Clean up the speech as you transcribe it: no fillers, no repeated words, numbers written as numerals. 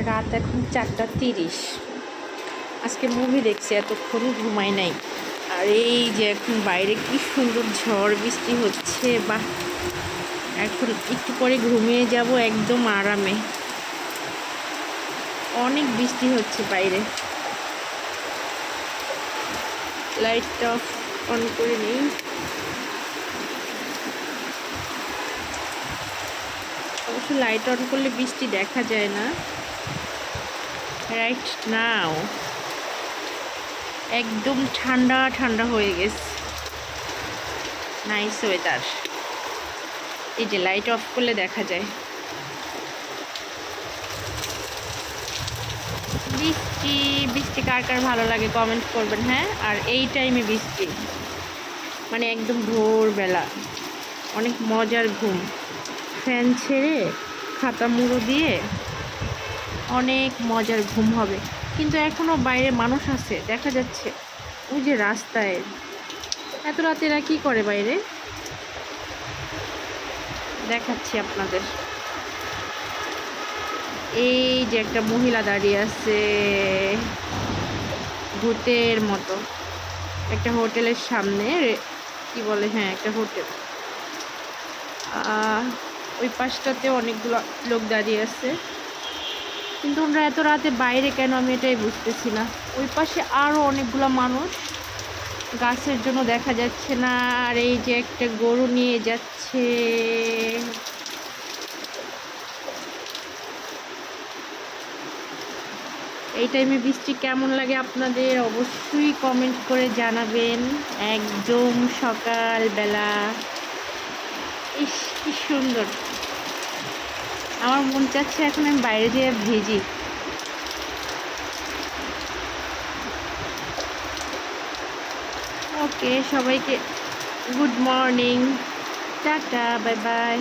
রাত এখন 4:30। আজকে মুভি দেখছি, এতক্ষণ ঘুমাই নাই। আর এই যে এখন বাইরে কি সুন্দর ঝড় বৃষ্টি হচ্ছে, বা এখন একটু পরে ঘুমিয়ে যাব একদম আরামে। অনেক বৃষ্টি হচ্ছে বাইরে। লাইটটা অন করে নিই। অবশ্য লাইট অন করলে বৃষ্টি দেখা যায় না। রাইট নাও একদম ঠান্ডা ঠান্ডা হয়ে গেছে, নাইস ওয়েদার। এই যে লাইট অফ করলে দেখা যায় বৃষ্টি। বৃষ্টি কার কার ভালো লাগে কমেন্ট করবেন, হ্যাঁ। আর এই টাইমে বৃষ্টি মানে একদম ভোরবেলা, অনেক মজার ঘুম। ফ্যান ছেড়ে খাতা মুড়ো দিয়ে অনেক মজার ঘুম হবে। কিন্তু এখনও বাইরে মানুষ আছে, দেখা যাচ্ছে ওই যে রাস্তায়। এত রাতে এরা কী করে বাইরে, দেখাচ্ছি আপনাদের। এই যে একটা মহিলা দাঁড়িয়ে আছে ভূতের মতো, একটা হোটেলের সামনে। কি বলে, হ্যাঁ একটা হোটেল। ওই পাশটাতে অনেকগুলো লোক দাঁড়িয়ে আছে, কিন্তু ওরা এত রাতে বাইরে কেন আমি এটাই বুঝতেছি না। ওই পাশে আরও অনেকগুলো মানুষ, গাছের জন্য দেখা যাচ্ছে না। আর এই যে একটা গরু নিয়ে যাচ্ছে। এই টাইমে বৃষ্টি কেমন লাগে আপনাদের অবশ্যই কমেন্ট করে জানাবেন। একদম সকালবেলা, ইস কি সুন্দর। আমার মন চাচ্ছে এখন আমি বাইরে যেয়ে ভিজি। ওকে, সবাইকে good morning, tata, bye bye.